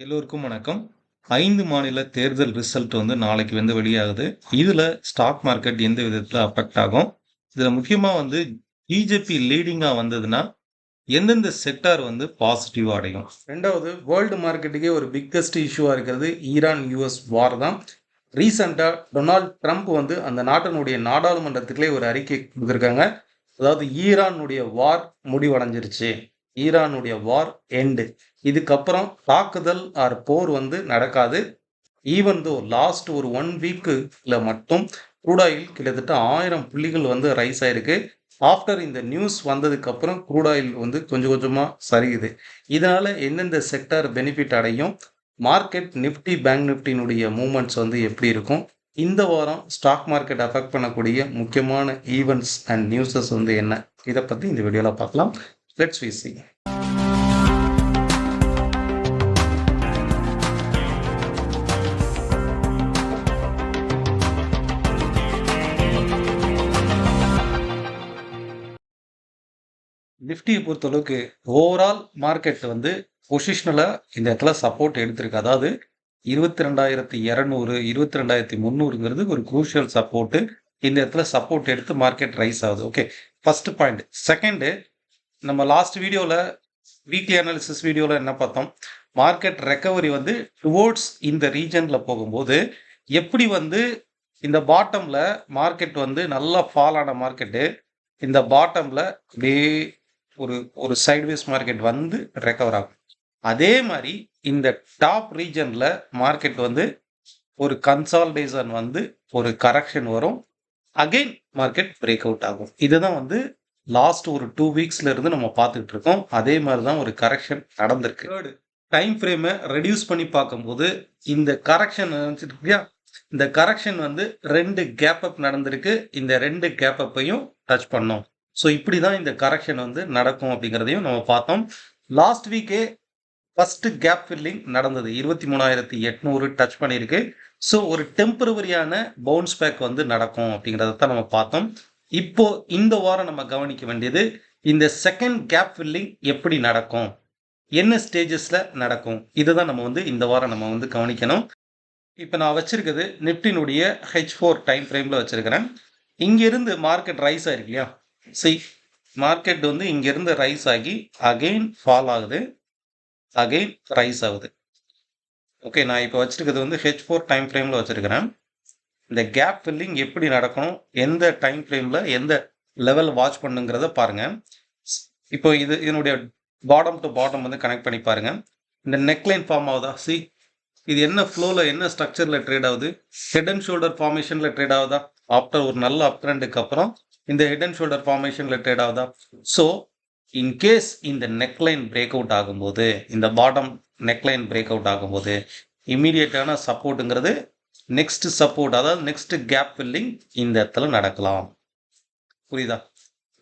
எல்லோருக்கும் வணக்கம். 5 மாநில தேர்தல் ரிசல்ட் நாளைக்கு வெளியாகுது. இதுல ஸ்டாக் மார்க்கெட் எந்த விதத்துல அஃபெக்ட் ஆகும்? இதுல முக்கியமா பிஜேபி லீடிங்கா வந்ததுன்னா, எந்தெந்த செக்டார் பாசிட்டிவா அடையும்? 2வது வேர்ல்டு மார்க்கெட்டுக்கே ஒரு பிக்கஸ்ட் இஷ்யூவா இருக்கிறது ஈரான் யுஎஸ் வார் தான். ரீசெண்டா டொனால்ட் ட்ரம்ப் அந்த நாட்டினுடைய நாடாளுமன்றத்துக்குள்ளே ஒரு அறிக்கை கொடுத்துருக்காங்க. அதாவது ஈரானுடைய வார் முடிவடைஞ்சிருச்சு, ஈரானுடைய வார் எண்டு, இதுக்கப்புறம் தாக்குதல் ஆர் போர் நடக்காது. ஈவன் தோ லாஸ்ட் ஒரு 1 வீக்குல மட்டும் க்ரூட் ஆயில் கிட்டத்தட்ட 1000 புள்ளிகள் ரைஸ் ஆயிருக்கு. ஆஃப்டர் இந்த நியூஸ் வந்ததுக்கு அப்புறம் க்ரூட் ஆயில் கொஞ்சம் கொஞ்சமா சரியுது. இதனால எந்தெந்த செக்டார் பெனிஃபிட் அடையும், மார்க்கெட் நிஃப்டி பேங்க் நிஃப்டினுடைய மூவ்மெண்ட்ஸ் எப்படி இருக்கும், இந்த வாரம் ஸ்டாக் மார்க்கெட் அஃபெக்ட் பண்ணக்கூடிய முக்கியமான ஈவெண்ட்ஸ் அண்ட் நியூஸஸ் என்ன, இதை பற்றி இந்த வீடியோவில் பார்க்கலாம். Let's we see. நிஃப்டியை பொறுத்தளவுக்கு ஓவரால் மார்க்கெட் பொசிஷனலாக இந்த இடத்துல சப்போர்ட் எடுத்திருக்கு. அதாவது 22,200 22,300ங்கிறது ஒரு குரூஷியல் சப்போர்ட்டு. இந்த இடத்துல சப்போர்ட் எடுத்து மார்க்கெட் ரைஸ் ஆகுது. Okay, first point. செகண்டு, நம்ம லாஸ்ட் வீடியோவில் வீக்லி அனாலிசிஸ் வீடியோவில் என்ன பார்த்தோம், மார்க்கெட் ரெக்கவரி டுவோர்ட்ஸ் இந்த ரீஜனில் போகும்போது எப்படி இந்த பாட்டமில் மார்க்கெட் நல்லா ஃபால் ஆன மார்க்கெட்டு இந்த பாட்டமில் அப்படியே ஒரு சைட்வேஸ் மார்க்கெட் ரெக்கவர் ஆகும். அதே மாதிரி இந்த டாப் ரீஜன்ல மார்க்கெட் ஒரு கன்சால்டேஷன் ஒரு கரெக்ஷன் வரும், அகைன் மார்க்கெட் பிரேக் அவுட் ஆகும். இதுதான் லாஸ்ட் ஒரு 2 வீக்ஸ்ல இருந்து நம்ம பார்த்துட்டு இருக்கோம். அதே மாதிரி தான் ஒரு கரெக்ஷன் நடந்திருக்கு. தேர்டு, டைம் ஃப்ரேமை ரெடியூஸ் பண்ணி பார்க்கும்போது இந்த கரெக்ஷன் இந்த கரெக்ஷன் 2 கேப் அப் நடந்திருக்கு. இந்த 2 கேப் அப்பையும் டச் பண்ணோம். ஸோ இப்படி தான் இந்த கரெக்ஷன் நடக்கும் அப்படிங்கிறதையும் நம்ம பார்த்தோம். லாஸ்ட் வீக்கே ஃபர்ஸ்ட் கேப் ஃபில்லிங் நடந்தது, 23,800 டச் பண்ணியிருக்கு. ஸோ ஒரு டெம்பரவரியான பவுன்ஸ் பேக் நடக்கும் அப்படிங்கிறத தான் நம்ம பார்த்தோம். இப்போ இந்த வாரம் நம்ம கவனிக்க வேண்டியது இந்த செகண்ட் கேப் ஃபில்லிங் எப்படி நடக்கும், என்ன ஸ்டேஜஸ்ல நடக்கும், இதை தான் நம்ம இந்த வாரம் நம்ம கவனிக்கணும். இப்போ நான் வச்சிருக்கிறது நிப்டினுடைய H4 டைம் ஃப்ரேமில் வச்சிருக்கிறேன். இங்கிருந்து மார்க்கெட் ரைஸ் ஆயிருக்கு இல்லையா, மார்க்கெட் இங்கிருந்து ரைஸ் ஆகி அகெயின் ஃபால் ஆகுது, அகெயின் ரைஸ் ஆகுது. ஓகே, நான் இப்போ வச்சிருக்கிறது H4 டைம் ஃப்ரேமில் வச்சிருக்கிறேன். இந்த கேப் ஃபில்லிங் எப்படி நடக்கணும், எந்த டைம் ஃப்ரேமில் எந்த லெவல் வாட்ச் பண்ணுங்கிறத பாருங்க. இப்போ இதனுடைய பாட்டம் டு பாட்டம் கனெக்ட் பண்ணி பாருங்க. இந்த நெக்லைன் ஃபார்ம் ஆகுதா? இது என்ன ஃப்ளோவில் என்ன ஸ்ட்ரக்சரில் ட்ரேட் ஆகுது? ஹெட் அண்ட் ஷோல்டர் ஃபார்மேஷனில் ட்ரேட் ஆகுதா? ஆஃப்டர் ஒரு நல்ல அப் ட்ரெண்டுக்கு அப்புறம் இந்த ஹெட் அண்ட் ஷோல்டர் ஃபார்மேஷனில் ட்ரேட் ஆகுதா? ஸோ இன்கேஸ் இந்த நெக்லைன் பிரேக் அவுட் ஆகும்போது, இந்த பாட்டம் நெக்லைன் பிரேக் அவுட் ஆகும்போது இம்மீடியட்டான சப்போர்ட்டுங்கிறது நெக்ஸ்ட் சப்போர்ட், அதாவது நெக்ஸ்ட் கேப் ஃபில்லிங் இந்த இடத்துல நடக்கலாம். புரியுதா?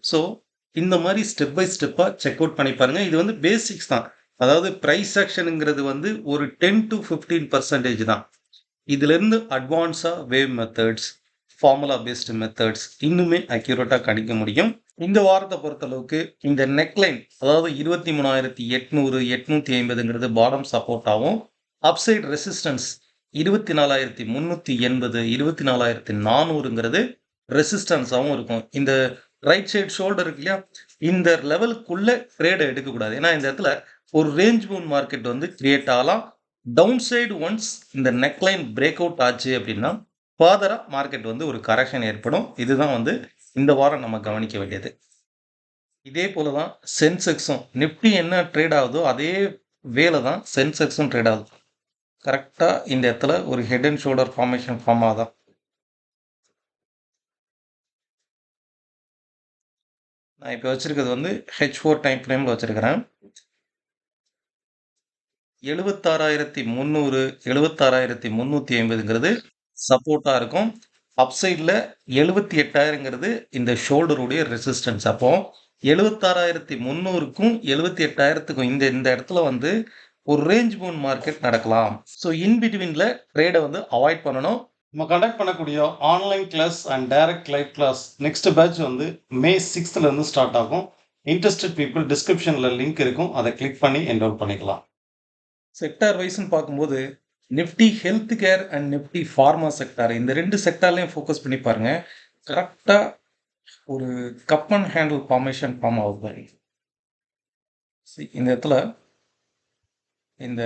ஸோ இந்த மாதிரி ஸ்டெப் பை ஸ்டெப்பாக செக் அவுட் பண்ணி பாருங்க. இது பேசிக்ஸ் தான். அதாவது ப்ரைஸ் ஆக்ஷனுங்கிறது ஒரு 10 to 15% தான். இதுலேருந்து அட்வான்ஸாக wave methods, formula based methods இன்னுமே அக்யூரேட்டாக கணிக்க முடியும். இந்த வாரத்தை பொறுத்தளவுக்கு இந்த நெக்லைன், அதாவது 23,800 850ங்கிறது பாட்டம் சப்போர்ட் ஆகும். அப்சைட் ரெசிஸ்டன்ஸ் 24,380 24,400ங்கிறது ரெசிஸ்டன்ஸாகவும் இருக்கும். இந்த ரைட் சைடு ஷோல்டர் இருக்கு இல்லையா, இந்த லெவலுக்குள்ள ட்ரேடை எடுக்கக்கூடாது. ஏன்னா இந்த இடத்துல ஒரு ரேஞ்ச் பவுண்ட் மார்க்கெட் கிரியேட் ஆகலாம். டவுன் சைடு ஒன்ஸ் இந்த நெக்லைன் பிரேக் அவுட் ஆச்சு அப்படின்னா ஃபர்தரா மார்க்கெட் ஒரு கரெக்ஷன் ஏற்படும். இதுதான் இந்த வாரம் நம்ம கவனிக்க வேண்டியது. இதே போல தான் சென்செக்ஸும், நிப்டி என்ன ட்ரேட் ஆகுதோ அதே வேலை தான் சென்செக்ஸும் ட்ரேட் ஆகுது. கரெக்டாக இந்த இடத்துல ஒரு head and shoulder formation form ஆகுதா? நான் இப்போ வச்சிருக்கிறது H4 டைம் ஃப்ரேமில் வச்சிருக்கிறேன். 76,300 76,350ங்கிறது சப்போர்ட்டாக இருக்கும். அப்சைடில் 78,000ங்கிறது இந்த ஷோல்டருடைய ரெசிஸ்டன்ஸ். அப்போ 76,300க்கும் 78,000க்கும் இந்த இடத்துல ஒரு ரேஞ்ச் பவுண்ட் மார்க்கெட் நடக்கலாம். ஸோ இன்பிட்வீனில் ட்ரேடை அவாய்ட் பண்ணணும். நம்ம கண்டக்ட் பண்ணக்கூடிய online class and direct live class next batch May 6th start ஆகும். இன்ட்ரெஸ்டட் பீப்புள் டிஸ்கிரிப்ஷனில் லிங்க் இருக்கும், அதை கிளிக் பண்ணி என்ரோல் பண்ணிக்கலாம். செக்டார் வைஸ்ன்னு பார்க்கும்போது Nifty health care and Nifty pharma sector இந்த 2 செக்டார்லையும் ஃபோக்கஸ் பண்ணி பாருங்க. கரெக்டாக ஒரு cup and handle formation form ஆகுது பாருங்க. இந்த இடத்துல இந்த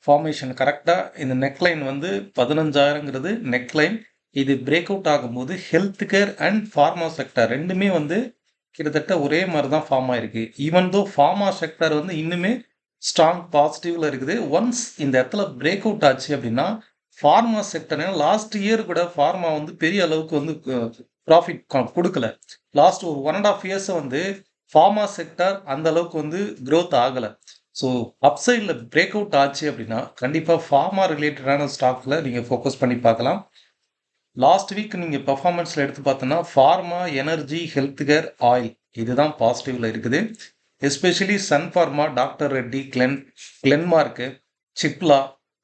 ஃபார்மேஷன் கரெக்டாக இந்த நெக்லைன் வந்து 15,000ங்கிறது நெக்லைன். இது பிரேக் அவுட் ஆகும்போது health care and pharma sector ரெண்டுமே வந்து கிட்டத்தட்ட ஒரே மாதிரி தான் ஃபார்ம் ஆயிருக்கு. ஈவன் தோ ஃபார்மா செக்டார் வந்து இன்னுமே ஸ்ட்ராங் பாசிட்டிவ்ல இருக்குது. ஒன்ஸ் இந்த இடத்துல பிரேக் அவுட் ஆச்சு அப்படின்னா ஃபார்மா செக்டர் லாஸ்ட் இயர் கூட ஃபார்மா வந்து பெரிய அளவுக்கு வந்து ப்ராஃபிட் கொடுக்கல. லாஸ்ட் ஒரு 1.5 இயர்ஸ் வந்து ஃபார்மா செக்டர் அந்த அளவுக்கு வந்து க்ரோத் ஆகலை. ஸோ அப்சைடில் பிரேக் அவுட் ஆச்சு அப்படின்னா கண்டிப்பாக ஃபார்மா ரிலேட்டடான ஸ்டாக்ல நீங்கள் ஃபோக்கஸ் பண்ணி பார்க்கலாம். லாஸ்ட் வீக் நீங்கள் பெர்ஃபார்மன்ஸில் எடுத்து பார்த்தோன்னா pharma, energy, health care, oil இதுதான் பாசிட்டிவ்ல இருக்குது. Especially sun pharma, doctor Reddy, Glenmark, Cipla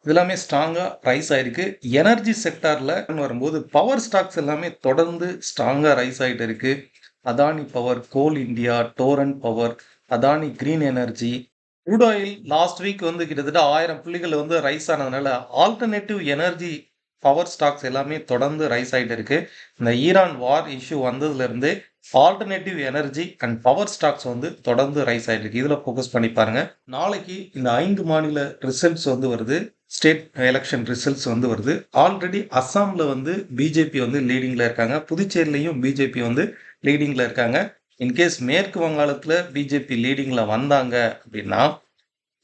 இதெல்லாமே ஸ்ட்ராங்காக ரைஸ் ஆயிருக்கு. எனர்ஜி செக்டாரில் வரும்போது பவர் ஸ்டாக்ஸ் எல்லாமே தொடர்ந்து ஸ்ட்ராங்காக ரைஸ் ஆகிட்டு இருக்கு. Adani power, coal India, Torrent power, Adani green energy, crude oil last week வந்து கிட்டத்தட்ட 1000 புள்ளிகள் வந்து ரைஸ் ஆனதுனால ஆல்டர்னேட்டிவ் எனர்ஜி பவர் ஸ்டாக்ஸ் எல்லாமே தொடர்ந்து ரைஸ் ஆகிட்டு இருக்கு. இந்த ஈரான் வார் இஷ்யூ வந்ததுலேருந்து alternative energy and power stocks வந்து தொடர்ந்து ரைஸ் ஆகிட்டு இருக்கு. இதில் ஃபோக்கஸ் பண்ணி பாருங்க. நாளைக்கு இந்த 5 மாநில ரிசல்ட்ஸ் வந்து வருது. ஸ்டேட் எலெக்ஷன் ரிசல்ட்ஸ் வந்து வருது. ஆல்ரெடி அஸ்ஸாமில் வந்து பிஜேபி வந்து லீடிங்கில் இருக்காங்க. புதுச்சேரியிலையும் பிஜேபி வந்து லீடிங்கில் இருக்காங்க. இன்கேஸ் மேற்கு வங்காளத்தில் பிஜேபி லீடிங்கில் வந்தாங்க அப்படின்னா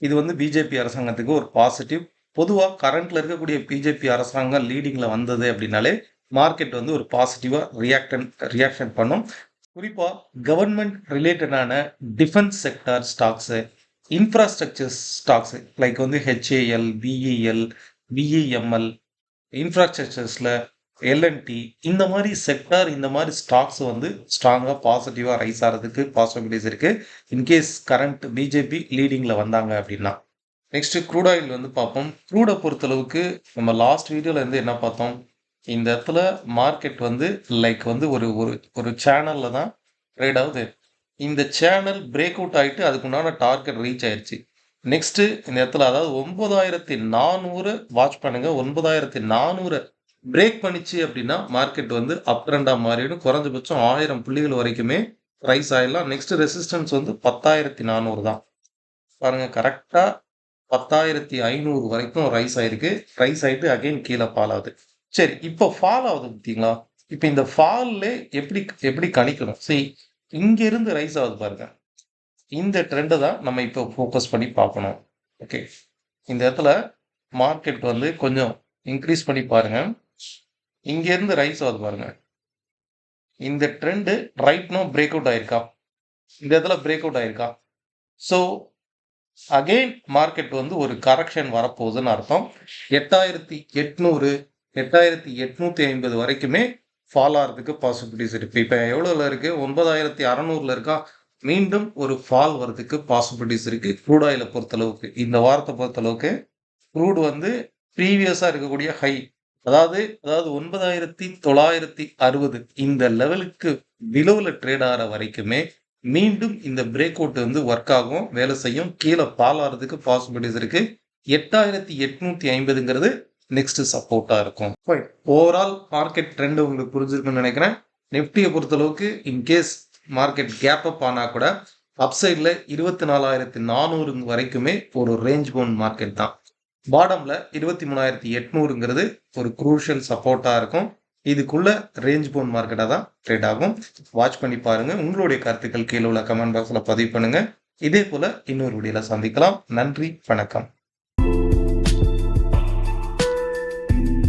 இது வந்து பிஜேபி அரசாங்கத்துக்கு ஒரு பாசிட்டிவ். பொதுவாக கரண்ட்ல இருக்கக்கூடிய பிஜேபி அரசாங்கம் லீடிங்கில் வந்தது அப்படின்னாலே மார்க்கெட் வந்து ஒரு பாசிட்டிவாக ரியாக்ஷன் பண்ணும். குறிப்பாக கவர்மெண்ட் ரிலேட்டடான defence sector stocks, infrastructure stocks like வந்து ஹெச்ஏஎல், பிஇஎல், பிஇஎம்எல், இன்ஃப்ராஸ்ட்ரக்சர்ஸில் எல்என்டி இந்த மாதிரி செக்டார், இந்த மாதிரி ஸ்டாக்ஸ் வந்து ஸ்ட்ராங்காக பாசிட்டிவாக ரைஸ் ஆகிறதுக்கு பாசிபிலிட்டிஸ் இருக்குது இன்கேஸ் கரண்ட் பிஜேபி லீடிங்கில் வந்தாங்க அப்படின்னா. நெக்ஸ்ட்டு க்ரூட் ஆயில் வந்து பார்ப்போம். க்ரூடை பொறுத்தளவுக்கு நம்ம லாஸ்ட் வீடியோவில் இருந்து என்ன பார்த்தோம், இந்த இடத்துல மார்க்கெட் வந்து லைக் வந்து ஒரு ஒரு ஒரு சேனலில் தான் ட்ரேட் ஆகுது. இந்த சேனல் பிரேக் அவுட் ஆகிட்டு அதுக்குண்டான டார்கெட் ரீச் ஆயிடுச்சு. நெக்ஸ்ட்டு இந்த இடத்துல அதாவது 9400 வாட்ச் பண்ணுங்க. 9400 பிரேக் பண்ணிச்சு அப்படின்னா மார்க்கெட் வந்து அப் ட்ரெண்டாக மாறிடும். குறைஞ்சபட்சம் 1000 புள்ளிகள் வரைக்குமே ரைஸ் ஆகிடலாம். நெக்ஸ்ட் ரெசிஸ்டன்ஸ் வந்து 10,400 தான். பாருங்க கரெக்டாக 10,500 வரைக்கும் ரைஸ் ஆயிருக்கு. ரைஸ் ஆகிட்டு அகைன் கீழே ஃபால் ஆகுது. சரி, இப்போ ஃபால் ஆகுது பார்த்தீங்களா? இப்போ இந்த ஃபால்ல எப்படி கணிக்கணும்? சரி, இங்கிருந்து ரைஸ் ஆகுது பாருங்க. இந்த ட்ரெண்டை தான் நம்ம இப்போ ஃபோக்கஸ் பண்ணி பார்க்கணும். ஓகே, இந்த இடத்துல மார்க்கெட் வந்து கொஞ்சம் இன்க்ரீஸ் பண்ணி பாருங்க. இங்கேருந்து ரைஸ் ஆகுது பாருங்க. இந்த trend right no break out ஆயிருக்கா? இந்த இடத்துல பிரேக் அவுட் ஆயிருக்கா? ஸோ அகெயின் மார்க்கெட் வந்து ஒரு கரெக்ஷன் வரப்போகுதுன்னு அர்த்தம். 8,800, 8,850 வரைக்குமே ஃபால் ஆகிறதுக்கு பாசிபிலிட்டிஸ் இருக்குது. இப்போ எவ்வளோல இருக்குது? 9,600 இருக்கா? மீண்டும் ஒரு ஃபால் வரதுக்கு பாசிபிலிட்டிஸ் இருக்குது க்ரூட் ஆயிலை பொறுத்தளவுக்கு. இந்த வாரத்தை பொறுத்தளவுக்கு க்ரூட் வந்து ப்ரீவியஸாக இருக்கக்கூடிய ஹை அதாவது 9,960 இந்த லெவலுக்கு பிலோவில் ட்ரேட் ஆகிற வரைக்குமே மீண்டும் இந்த பிரேக் அவுட் வந்து ஒர்க் ஆகும், வேலை செய்யும். கீழே ஃபால் ஆகிறதுக்கு பாசிபிலிட்டிஸ் இருக்கு. 8,850ங்கிறது நெக்ஸ்ட் சப்போர்ட்டா இருக்கும். ஓவரால் மார்க்கெட் ட்ரெண்ட் உங்களுக்கு புரிஞ்சிருக்குன்னு நினைக்கிறேன். நிஃப்டியை பொறுத்தளவுக்கு இன்கேஸ் மார்க்கெட் கேப் அப் ஆனால் கூட அப்சைடில் 24,400 வரைக்குமே ஒரு ரேஞ்ச் பவுண்ட் மார்க்கெட் தான். பாட்டம்ல 23,800ங்கிறது ஒரு குரூஷியல் சப்போர்ட்டா இருக்கும். இதுக்குள்ள ரேஞ்ச் பவுண்ட் மார்க்கெட்டாக தான் ட்ரேட் ஆகும். வாட்ச் பண்ணி பாருங்க. உங்களுடைய கருத்துக்கள் கீழே உள்ள கமெண்ட் பாக்ஸில் பதிவு பண்ணுங்க. இதே போல இன்னொரு வீடியோல சந்திக்கலாம். நன்றி, வணக்கம்.